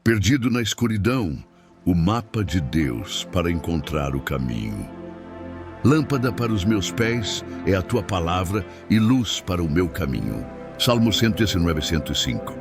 Perdido na escuridão, o mapa de Deus para encontrar o caminho. Lâmpada para os meus pés é a tua palavra e luz para o meu caminho. Salmo 119, 105.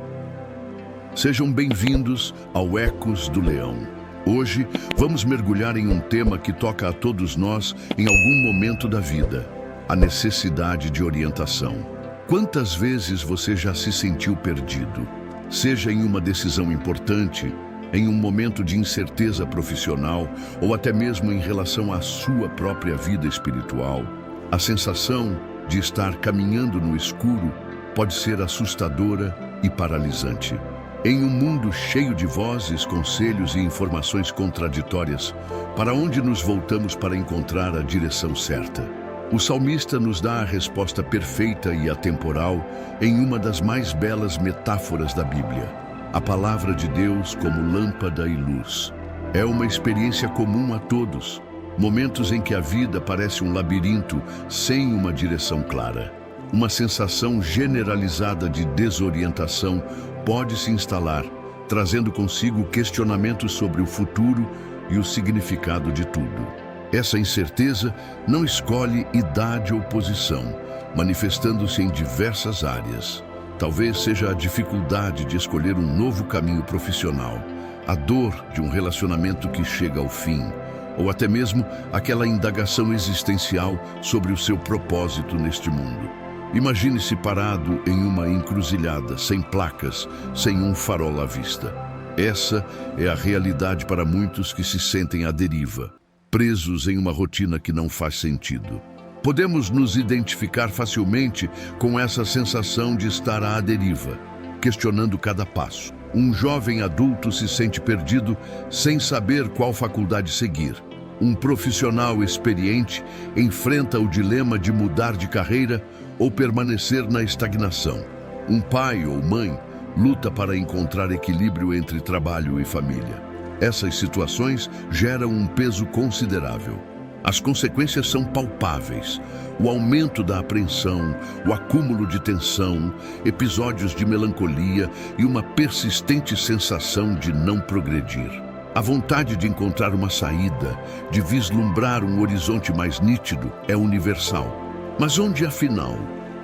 Sejam bem-vindos ao Ecos do Leão. Hoje vamos mergulhar em um tema que toca a todos nós em algum momento da vida: a necessidade de orientação. Quantas vezes você já se sentiu perdido? Seja em uma decisão importante, em um momento de incerteza profissional ou até mesmo em relação à sua própria vida espiritual. A sensação de estar caminhando no escuro pode ser assustadora e paralisante. Em um mundo cheio de vozes, conselhos e informações contraditórias, para onde nos voltamos para encontrar a direção certa? O salmista nos dá a resposta perfeita e atemporal em uma das mais belas metáforas da Bíblia: a palavra de Deus como lâmpada e luz. É uma experiência comum a todos, momentos em que a vida parece um labirinto sem uma direção clara. Uma sensação generalizada de desorientação pode se instalar, trazendo consigo questionamentos sobre o futuro e o significado de tudo. Essa incerteza não escolhe idade ou posição, manifestando-se em diversas áreas. Talvez seja a dificuldade de escolher um novo caminho profissional, a dor de um relacionamento que chega ao fim, ou até mesmo aquela indagação existencial sobre o seu propósito neste mundo. Imagine-se parado em uma encruzilhada, sem placas, sem um farol à vista. Essa é a realidade para muitos que se sentem à deriva, presos em uma rotina que não faz sentido. Podemos nos identificar facilmente com essa sensação de estar à deriva, questionando cada passo. Um jovem adulto se sente perdido sem saber qual faculdade seguir. Um profissional experiente enfrenta o dilema de mudar de carreira ou permanecer na estagnação. Um pai ou mãe luta para encontrar equilíbrio entre trabalho e família. Essas situações geram um peso considerável. As consequências são palpáveis: o aumento da apreensão, o acúmulo de tensão, episódios de melancolia e uma persistente sensação de não progredir. A vontade de encontrar uma saída, de vislumbrar um horizonte mais nítido, é universal. Mas onde, afinal,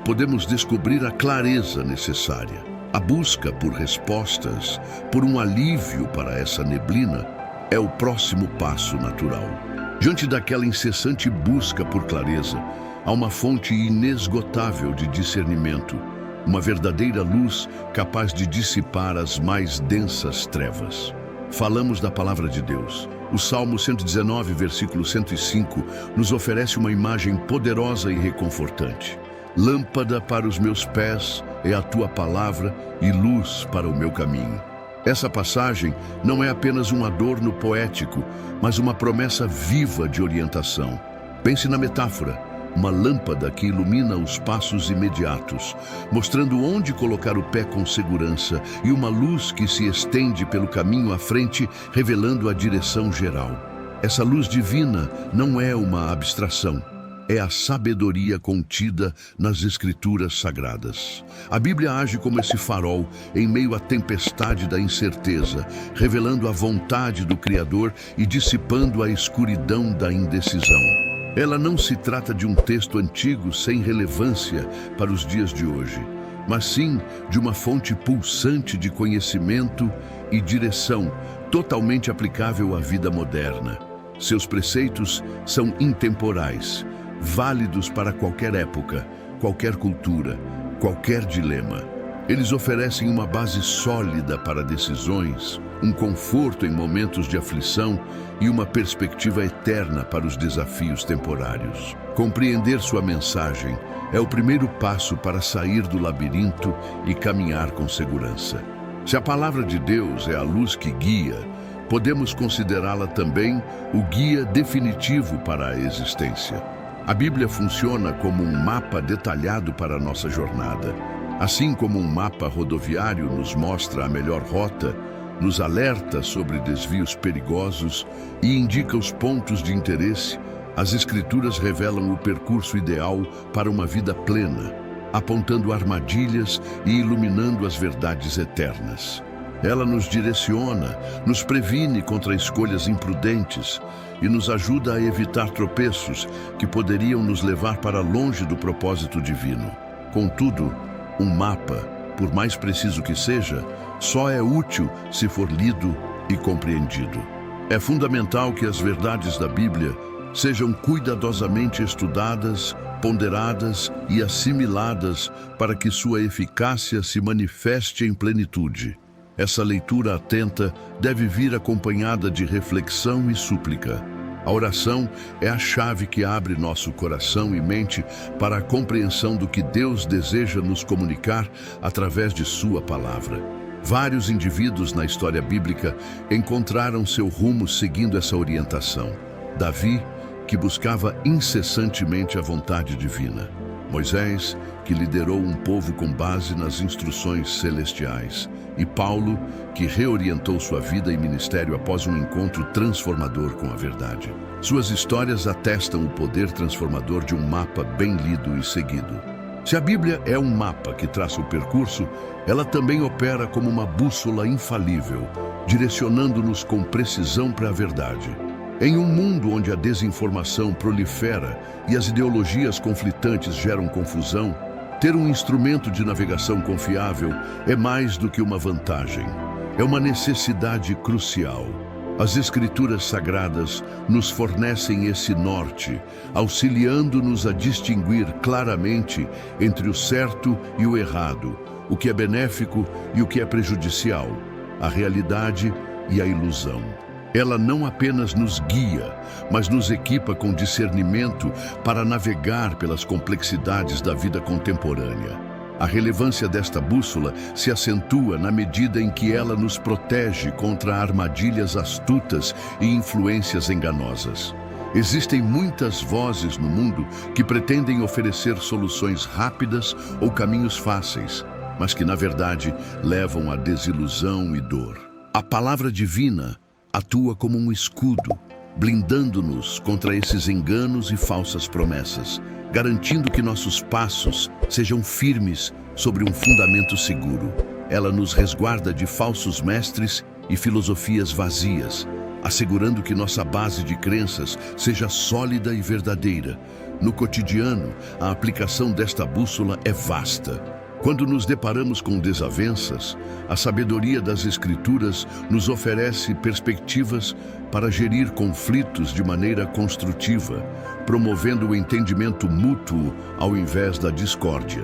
podemos descobrir a clareza necessária? A busca por respostas, por um alívio para essa neblina, é o próximo passo natural. Diante daquela incessante busca por clareza, há uma fonte inesgotável de discernimento, uma verdadeira luz capaz de dissipar as mais densas trevas. Falamos da palavra de Deus. O Salmo 119, versículo 105, nos oferece uma imagem poderosa e reconfortante. Lâmpada para os meus pés é a tua palavra e luz para o meu caminho. Essa passagem não é apenas um adorno poético, mas uma promessa viva de orientação. Pense na metáfora: uma lâmpada que ilumina os passos imediatos, mostrando onde colocar o pé com segurança, e uma luz que se estende pelo caminho à frente, revelando a direção geral. Essa luz divina não é uma abstração. É a sabedoria contida nas Escrituras Sagradas. A Bíblia age como esse farol em meio à tempestade da incerteza, revelando a vontade do Criador e dissipando a escuridão da indecisão. Ela não se trata de um texto antigo sem relevância para os dias de hoje, mas sim de uma fonte pulsante de conhecimento e direção, totalmente aplicável à vida moderna. Seus preceitos são intemporais, válidos para qualquer época, qualquer cultura, qualquer dilema. Eles oferecem uma base sólida para decisões, um conforto em momentos de aflição e uma perspectiva eterna para os desafios temporários. Compreender sua mensagem é o primeiro passo para sair do labirinto e caminhar com segurança. Se a palavra de Deus é a luz que guia, podemos considerá-la também o guia definitivo para a existência. A Bíblia funciona como um mapa detalhado para a nossa jornada. Assim como um mapa rodoviário nos mostra a melhor rota, nos alerta sobre desvios perigosos e indica os pontos de interesse, as Escrituras revelam o percurso ideal para uma vida plena, apontando armadilhas e iluminando as verdades eternas. Ela nos direciona, nos previne contra escolhas imprudentes e nos ajuda a evitar tropeços que poderiam nos levar para longe do propósito divino. Contudo, um mapa, por mais preciso que seja, só é útil se for lido e compreendido. É fundamental que as verdades da Bíblia sejam cuidadosamente estudadas, ponderadas e assimiladas para que sua eficácia se manifeste em plenitude. Essa leitura atenta deve vir acompanhada de reflexão e súplica. A oração é a chave que abre nosso coração e mente para a compreensão do que Deus deseja nos comunicar através de sua palavra. Vários indivíduos na história bíblica encontraram seu rumo seguindo essa orientação. Davi, que buscava incessantemente a vontade divina. Moisés, que liderou um povo com base nas instruções celestiais. E Paulo, que reorientou sua vida e ministério após um encontro transformador com a verdade. Suas histórias atestam o poder transformador de um mapa bem lido e seguido. Se a Bíblia é um mapa que traça o percurso, ela também opera como uma bússola infalível, direcionando-nos com precisão para a verdade. Em um mundo onde a desinformação prolifera e as ideologias conflitantes geram confusão, ter um instrumento de navegação confiável é mais do que uma vantagem. É uma necessidade crucial. As Escrituras Sagradas nos fornecem esse norte, auxiliando-nos a distinguir claramente entre o certo e o errado, o que é benéfico e o que é prejudicial, a realidade e a ilusão. Ela não apenas nos guia, mas nos equipa com discernimento para navegar pelas complexidades da vida contemporânea. A relevância desta bússola se acentua na medida em que ela nos protege contra armadilhas astutas e influências enganosas. Existem muitas vozes no mundo que pretendem oferecer soluções rápidas ou caminhos fáceis, mas que, na verdade, levam à desilusão e dor. A palavra divina atua como um escudo, blindando-nos contra esses enganos e falsas promessas, garantindo que nossos passos sejam firmes sobre um fundamento seguro. Ela nos resguarda de falsos mestres e filosofias vazias, assegurando que nossa base de crenças seja sólida e verdadeira. No cotidiano, a aplicação desta bússola é vasta. Quando nos deparamos com desavenças, a sabedoria das Escrituras nos oferece perspectivas para gerir conflitos de maneira construtiva, promovendo o entendimento mútuo ao invés da discórdia.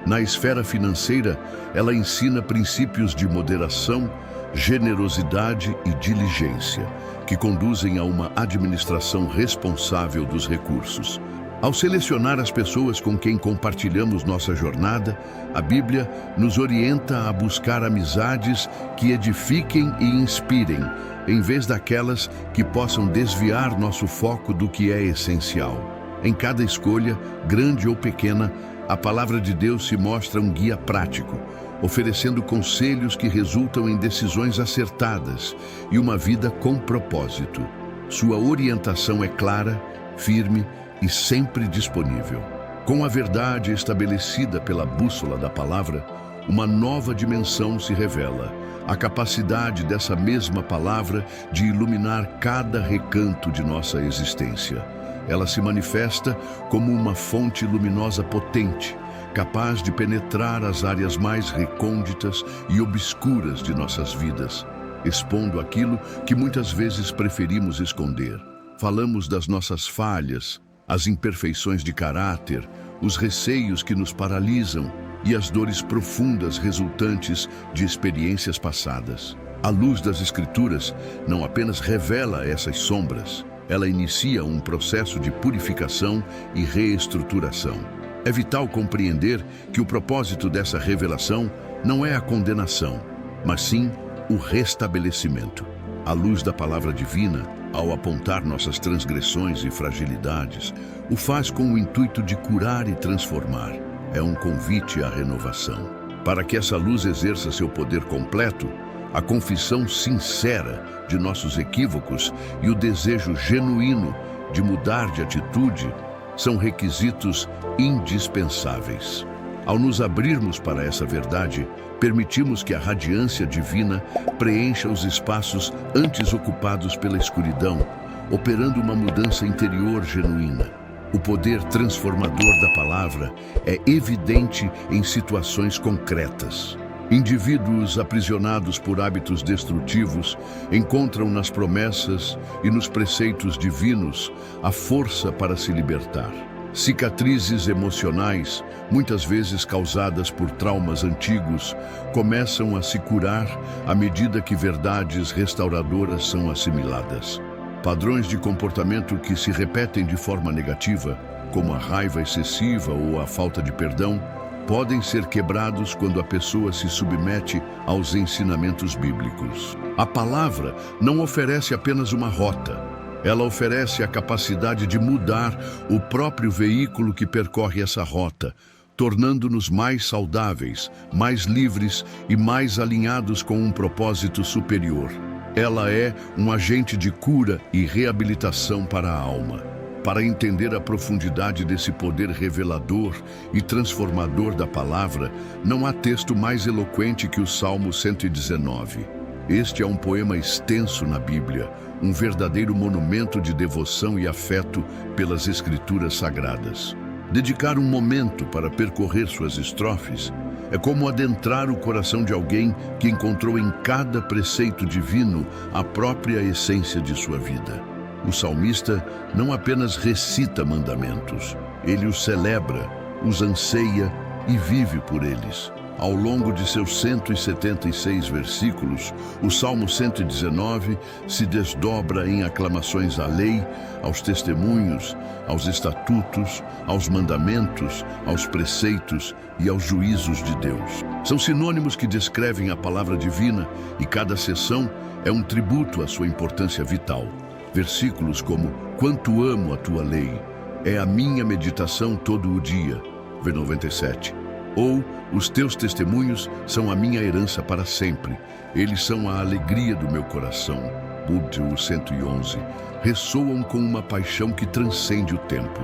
Na esfera financeira, ela ensina princípios de moderação, generosidade e diligência, que conduzem a uma administração responsável dos recursos. Ao selecionar as pessoas com quem compartilhamos nossa jornada, a Bíblia nos orienta a buscar amizades que edifiquem e inspirem, em vez daquelas que possam desviar nosso foco do que é essencial. Em cada escolha, grande ou pequena, a palavra de Deus se mostra um guia prático, oferecendo conselhos que resultam em decisões acertadas e uma vida com propósito. Sua orientação é clara, firme e sempre disponível. Com a verdade estabelecida pela bússola da palavra, uma nova dimensão se revela, a capacidade dessa mesma palavra de iluminar cada recanto de nossa existência. Ela se manifesta como uma fonte luminosa potente, capaz de penetrar as áreas mais recônditas e obscuras de nossas vidas, expondo aquilo que muitas vezes preferimos esconder. Falamos das nossas falhas, as imperfeições de caráter, os receios que nos paralisam e as dores profundas resultantes de experiências passadas. A luz das Escrituras não apenas revela essas sombras, ela inicia um processo de purificação e reestruturação. É vital compreender que o propósito dessa revelação não é a condenação, mas sim o restabelecimento. A luz da palavra divina, ao apontar nossas transgressões e fragilidades, o faz com o intuito de curar e transformar. É um convite à renovação. Para que essa luz exerça seu poder completo, a confissão sincera de nossos equívocos e o desejo genuíno de mudar de atitude são requisitos indispensáveis. Ao nos abrirmos para essa verdade, permitimos que a radiância divina preencha os espaços antes ocupados pela escuridão, operando uma mudança interior genuína. O poder transformador da palavra é evidente em situações concretas. Indivíduos aprisionados por hábitos destrutivos encontram nas promessas e nos preceitos divinos a força para se libertar. Cicatrizes emocionais, muitas vezes causadas por traumas antigos, começam a se curar à medida que verdades restauradoras são assimiladas. Padrões de comportamento que se repetem de forma negativa, como a raiva excessiva ou a falta de perdão, podem ser quebrados quando a pessoa se submete aos ensinamentos bíblicos. A palavra não oferece apenas uma rota. Ela oferece a capacidade de mudar o próprio veículo que percorre essa rota, tornando-nos mais saudáveis, mais livres e mais alinhados com um propósito superior. Ela é um agente de cura e reabilitação para a alma. Para entender a profundidade desse poder revelador e transformador da palavra, não há texto mais eloquente que o Salmo 119. Este é um poema extenso na Bíblia, um verdadeiro monumento de devoção e afeto pelas Escrituras Sagradas. Dedicar um momento para percorrer suas estrofes é como adentrar o coração de alguém que encontrou em cada preceito divino a própria essência de sua vida. O salmista não apenas recita mandamentos, ele os celebra, os anseia e vive por eles. Ao longo de seus 176 versículos, o Salmo 119 se desdobra em aclamações à lei, aos testemunhos, aos estatutos, aos mandamentos, aos preceitos e aos juízos de Deus. São sinônimos que descrevem a palavra divina e cada seção é um tributo à sua importância vital. Versículos como "Quanto amo a tua lei, é a minha meditação todo o dia", v. 97. Ou "Os teus testemunhos são a minha herança para sempre, eles são a alegria do meu coração", Búzios 111, ressoam com uma paixão que transcende o tempo.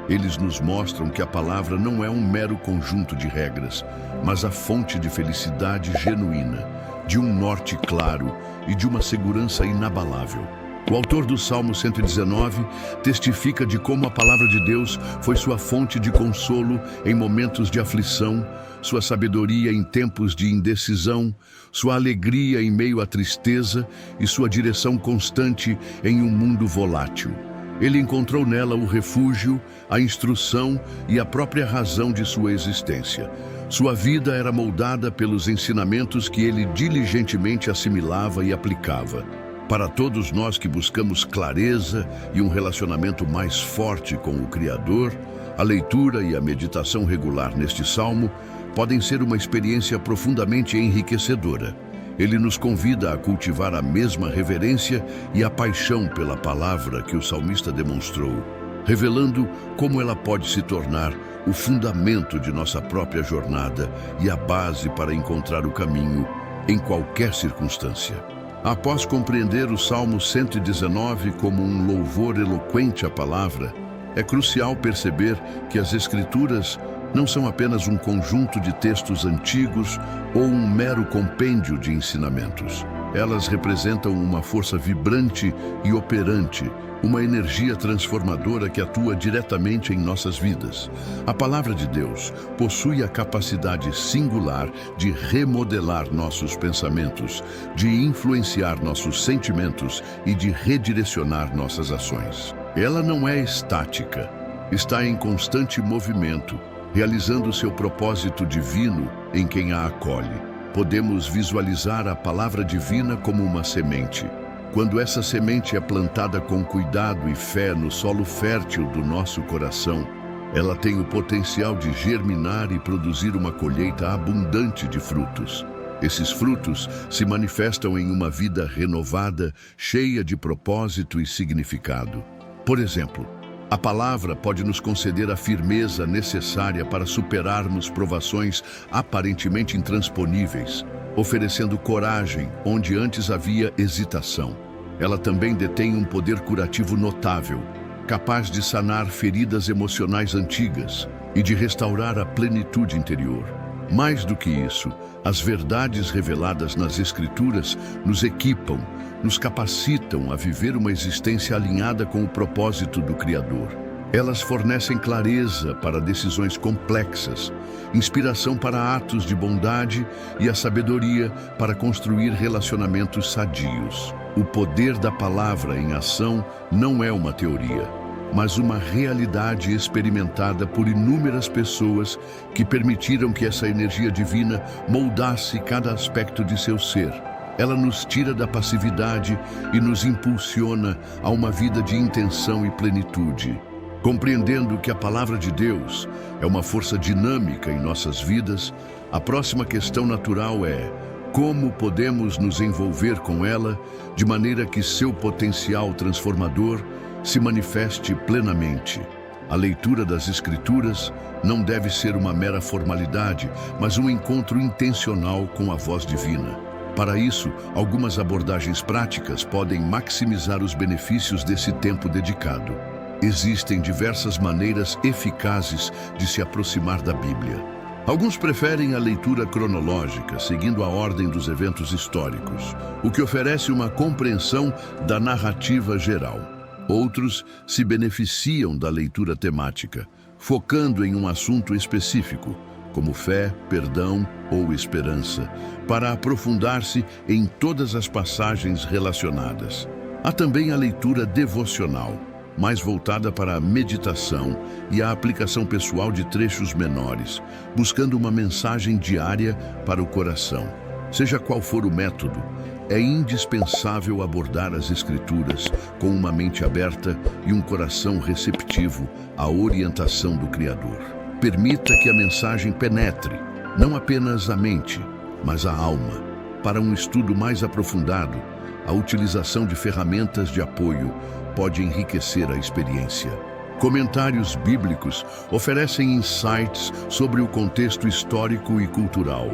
Eles nos mostram que a palavra não é um mero conjunto de regras, mas a fonte de felicidade genuína, de um norte claro e de uma segurança inabalável. O autor do Salmo 119 testifica de como a palavra de Deus foi sua fonte de consolo em momentos de aflição, sua sabedoria em tempos de indecisão, sua alegria em meio à tristeza e sua direção constante em um mundo volátil. Ele encontrou nela o refúgio, a instrução e a própria razão de sua existência. Sua vida era moldada pelos ensinamentos que ele diligentemente assimilava e aplicava. Para todos nós que buscamos clareza e um relacionamento mais forte com o Criador, a leitura e a meditação regular neste salmo podem ser uma experiência profundamente enriquecedora. Ele nos convida a cultivar a mesma reverência e a paixão pela palavra que o salmista demonstrou, revelando como ela pode se tornar o fundamento de nossa própria jornada e a base para encontrar o caminho em qualquer circunstância. Após compreender o Salmo 119 como um louvor eloquente à palavra, é crucial perceber que as Escrituras não são apenas um conjunto de textos antigos ou um mero compêndio de ensinamentos. Elas representam uma força vibrante e operante, uma energia transformadora que atua diretamente em nossas vidas. A palavra de Deus possui a capacidade singular de remodelar nossos pensamentos, de influenciar nossos sentimentos e de redirecionar nossas ações. Ela não é estática, está em constante movimento, realizando seu propósito divino em quem a acolhe. Podemos visualizar a palavra divina como uma semente. Quando essa semente é plantada com cuidado e fé no solo fértil do nosso coração, ela tem o potencial de germinar e produzir uma colheita abundante de frutos. Esses frutos se manifestam em uma vida renovada, cheia de propósito e significado. Por exemplo, a palavra pode nos conceder a firmeza necessária para superarmos provações aparentemente intransponíveis, oferecendo coragem onde antes havia hesitação. Ela também detém um poder curativo notável, capaz de sanar feridas emocionais antigas e de restaurar a plenitude interior. Mais do que isso, as verdades reveladas nas Escrituras nos equipam, nos capacitam a viver uma existência alinhada com o propósito do Criador. Elas fornecem clareza para decisões complexas, inspiração para atos de bondade e a sabedoria para construir relacionamentos sadios. O poder da palavra em ação não é uma teoria, mas uma realidade experimentada por inúmeras pessoas que permitiram que essa energia divina moldasse cada aspecto de seu ser. Ela nos tira da passividade e nos impulsiona a uma vida de intenção e plenitude. Compreendendo que a palavra de Deus é uma força dinâmica em nossas vidas, a próxima questão natural é: como podemos nos envolver com ela de maneira que seu potencial transformador se manifeste plenamente? A leitura das Escrituras não deve ser uma mera formalidade, mas um encontro intencional com a voz divina. Para isso, algumas abordagens práticas podem maximizar os benefícios desse tempo dedicado. Existem diversas maneiras eficazes de se aproximar da Bíblia. Alguns preferem a leitura cronológica, seguindo a ordem dos eventos históricos, o que oferece uma compreensão da narrativa geral. Outros se beneficiam da leitura temática, focando em um assunto específico, como fé, perdão ou esperança, para aprofundar-se em todas as passagens relacionadas. Há também a leitura devocional, mais voltada para a meditação e a aplicação pessoal de trechos menores, buscando uma mensagem diária para o coração. Seja qual for o método, é indispensável abordar as Escrituras com uma mente aberta e um coração receptivo à orientação do Criador. Permita que a mensagem penetre, não apenas a mente, mas a alma. Para um estudo mais aprofundado, a utilização de ferramentas de apoio pode enriquecer a experiência. Comentários bíblicos oferecem insights sobre o contexto histórico e cultural.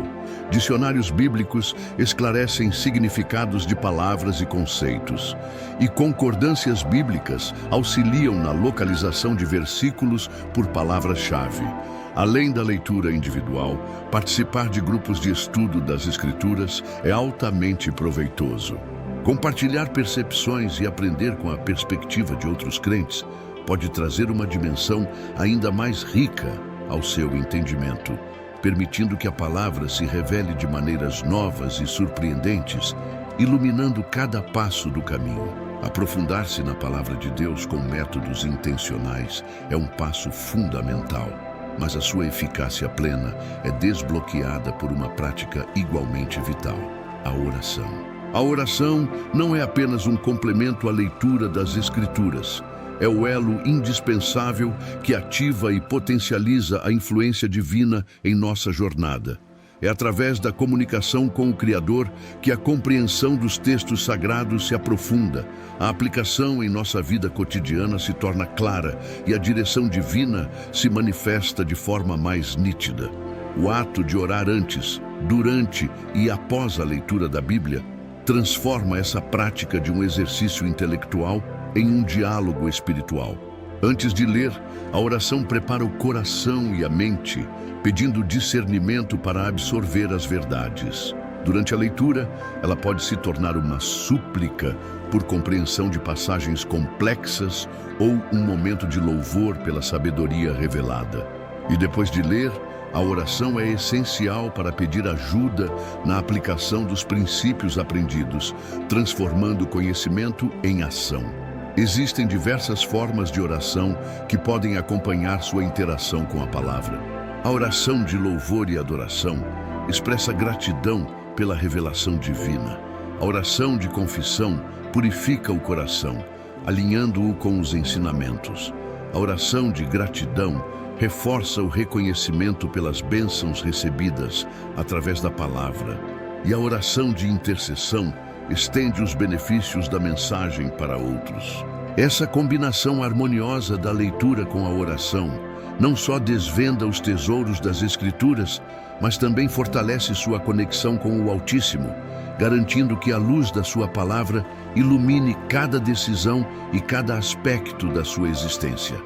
Dicionários bíblicos esclarecem significados de palavras e conceitos. E concordâncias bíblicas auxiliam na localização de versículos por palavras-chave. Além da leitura individual, participar de grupos de estudo das Escrituras é altamente proveitoso. Compartilhar percepções e aprender com a perspectiva de outros crentes pode trazer uma dimensão ainda mais rica ao seu entendimento, permitindo que a palavra se revele de maneiras novas e surpreendentes, iluminando cada passo do caminho. Aprofundar-se na palavra de Deus com métodos intencionais é um passo fundamental, mas a sua eficácia plena é desbloqueada por uma prática igualmente vital: a oração. A oração não é apenas um complemento à leitura das Escrituras. É o elo indispensável que ativa e potencializa a influência divina em nossa jornada. É através da comunicação com o Criador que a compreensão dos textos sagrados se aprofunda, a aplicação em nossa vida cotidiana se torna clara e a direção divina se manifesta de forma mais nítida. O ato de orar antes, durante e após a leitura da Bíblia transforma essa prática de um exercício intelectual em um diálogo espiritual. Antes de ler, a oração prepara o coração e a mente, pedindo discernimento para absorver as verdades. Durante a leitura, ela pode se tornar uma súplica por compreensão de passagens complexas ou um momento de louvor pela sabedoria revelada. E depois de ler, a oração é essencial para pedir ajuda na aplicação dos princípios aprendidos, transformando o conhecimento em ação. Existem diversas formas de oração que podem acompanhar sua interação com a palavra. A oração de louvor e adoração expressa gratidão pela revelação divina. A oração de confissão purifica o coração, alinhando-o com os ensinamentos. A oração de gratidão reforça o reconhecimento pelas bênçãos recebidas através da palavra. E a oração de intercessão estende os benefícios da mensagem para outros. Essa combinação harmoniosa da leitura com a oração não só desvenda os tesouros das Escrituras, mas também fortalece sua conexão com o Altíssimo, garantindo que a luz da sua palavra ilumine cada decisão e cada aspecto da sua existência.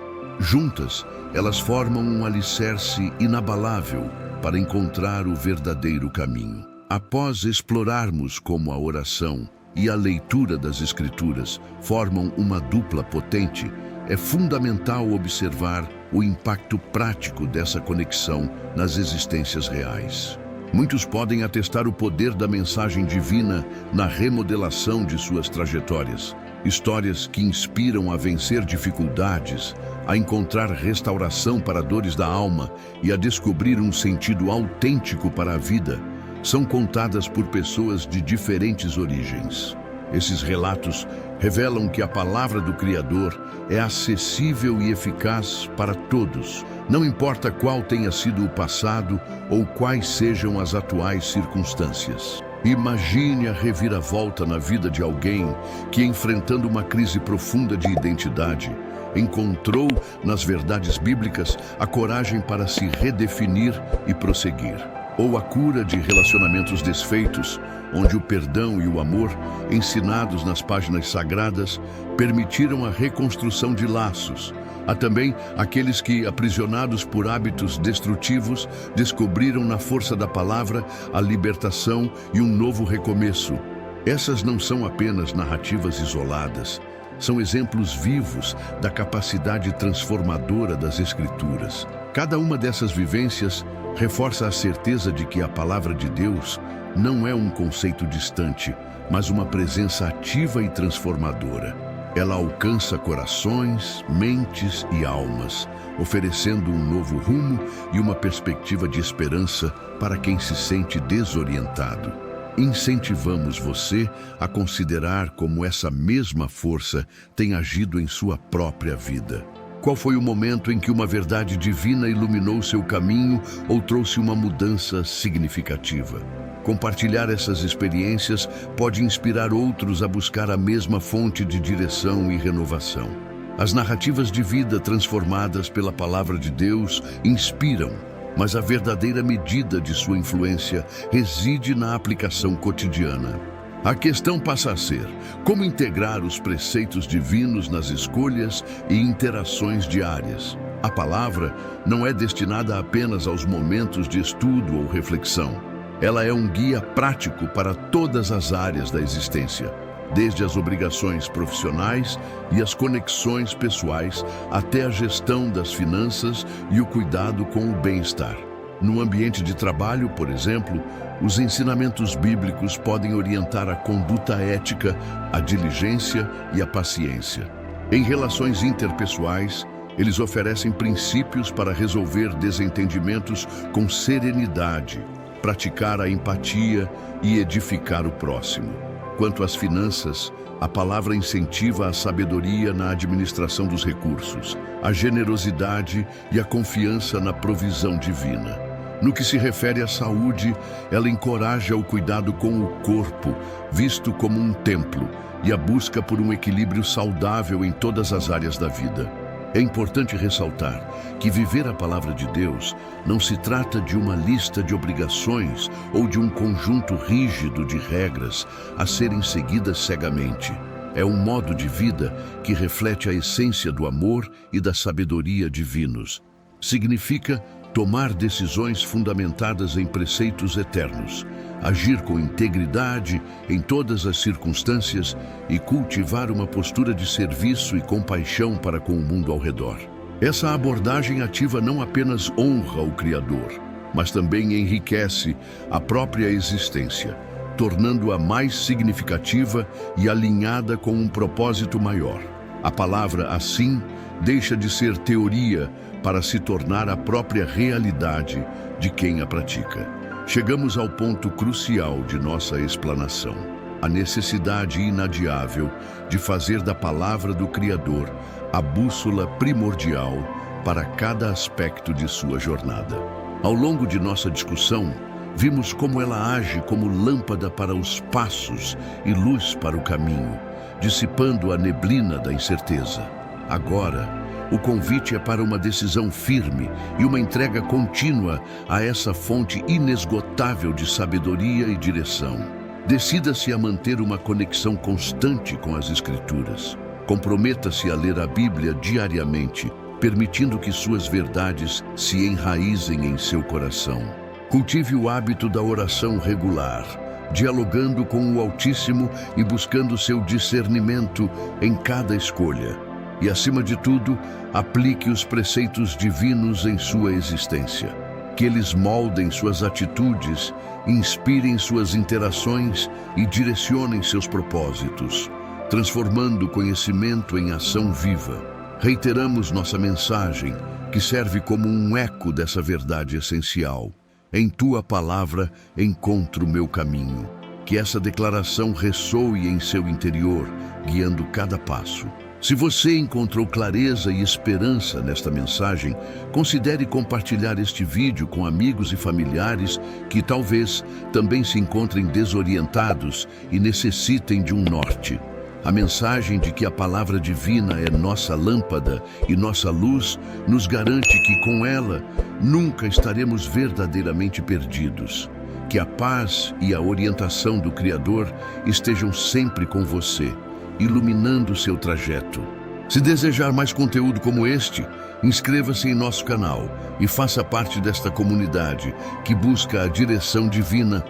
Juntas, elas formam um alicerce inabalável, para encontrar o verdadeiro caminho. Após explorarmos como a oração e a leitura das Escrituras formam uma dupla potente, é fundamental observar o impacto prático dessa conexão nas existências reais. Muitos podem atestar o poder da mensagem divina na remodelação de suas trajetórias. Histórias que inspiram a vencer dificuldades, a encontrar restauração para dores da alma e a descobrir um sentido autêntico para a vida, são contadas por pessoas de diferentes origens. Esses relatos revelam que a palavra do Criador é acessível e eficaz para todos, não importa qual tenha sido o passado ou quais sejam as atuais circunstâncias. Imagine a reviravolta na vida de alguém que, enfrentando uma crise profunda de identidade, encontrou nas verdades bíblicas a coragem para se redefinir e prosseguir. Ou a cura de relacionamentos desfeitos, onde o perdão e o amor, ensinados nas páginas sagradas, permitiram a reconstrução de laços. Há também aqueles que, aprisionados por hábitos destrutivos, descobriram na força da palavra a libertação e um novo recomeço. Essas não são apenas narrativas isoladas, são exemplos vivos da capacidade transformadora das Escrituras. Cada uma dessas vivências reforça a certeza de que a palavra de Deus não é um conceito distante, mas uma presença ativa e transformadora. Ela alcança corações, mentes e almas, oferecendo um novo rumo e uma perspectiva de esperança para quem se sente desorientado. Incentivamos você a considerar como essa mesma força tem agido em sua própria vida. Qual foi o momento em que uma verdade divina iluminou seu caminho ou trouxe uma mudança significativa? Compartilhar essas experiências pode inspirar outros a buscar a mesma fonte de direção e renovação. As narrativas de vida transformadas pela palavra de Deus inspiram, mas a verdadeira medida de sua influência reside na aplicação cotidiana. A questão passa a ser: como integrar os preceitos divinos nas escolhas e interações diárias? A palavra não é destinada apenas aos momentos de estudo ou reflexão. Ela é um guia prático para todas as áreas da existência, desde as obrigações profissionais e as conexões pessoais até a gestão das finanças e o cuidado com o bem-estar. No ambiente de trabalho, por exemplo, os ensinamentos bíblicos podem orientar a conduta ética, a diligência e a paciência. Em relações interpessoais, eles oferecem princípios para resolver desentendimentos com serenidade, praticar a empatia e edificar o próximo. Quanto às finanças, a palavra incentiva a sabedoria na administração dos recursos, a generosidade e a confiança na provisão divina. No que se refere à saúde, ela encoraja o cuidado com o corpo, visto como um templo, e a busca por um equilíbrio saudável em todas as áreas da vida. É importante ressaltar que viver a palavra de Deus não se trata de uma lista de obrigações ou de um conjunto rígido de regras a serem seguidas cegamente. É um modo de vida que reflete a essência do amor e da sabedoria divinos. Significa tomar decisões fundamentadas em preceitos eternos, agir com integridade em todas as circunstâncias e cultivar uma postura de serviço e compaixão para com o mundo ao redor. Essa abordagem ativa não apenas honra o Criador, mas também enriquece a própria existência, tornando-a mais significativa e alinhada com um propósito maior. A palavra, assim, deixa de ser teoria para se tornar a própria realidade de quem a pratica. Chegamos ao ponto crucial de nossa explanação: a necessidade inadiável de fazer da palavra do Criador a bússola primordial para cada aspecto de sua jornada. Ao longo de nossa discussão, vimos como ela age como lâmpada para os passos e luz para o caminho, dissipando a neblina da incerteza. Agora, o convite é para uma decisão firme e uma entrega contínua a essa fonte inesgotável de sabedoria e direção. Decida-se a manter uma conexão constante com as Escrituras. Comprometa-se a ler a Bíblia diariamente, permitindo que suas verdades se enraizem em seu coração. Cultive o hábito da oração regular, dialogando com o Altíssimo e buscando seu discernimento em cada escolha. E, acima de tudo, aplique os preceitos divinos em sua existência. Que eles moldem suas atitudes, inspirem suas interações e direcionem seus propósitos, transformando o conhecimento em ação viva. Reiteramos nossa mensagem, que serve como um eco dessa verdade essencial. Em tua palavra encontro o meu caminho. Que essa declaração ressoe em seu interior, guiando cada passo. Se você encontrou clareza e esperança nesta mensagem, considere compartilhar este vídeo com amigos e familiares que talvez também se encontrem desorientados e necessitem de um norte. A mensagem de que a palavra divina é nossa lâmpada e nossa luz nos garante que com ela nunca estaremos verdadeiramente perdidos. Que a paz e a orientação do Criador estejam sempre com você, iluminando seu trajeto. Se desejar mais conteúdo como este, inscreva-se em nosso canal e faça parte desta comunidade que busca a direção divina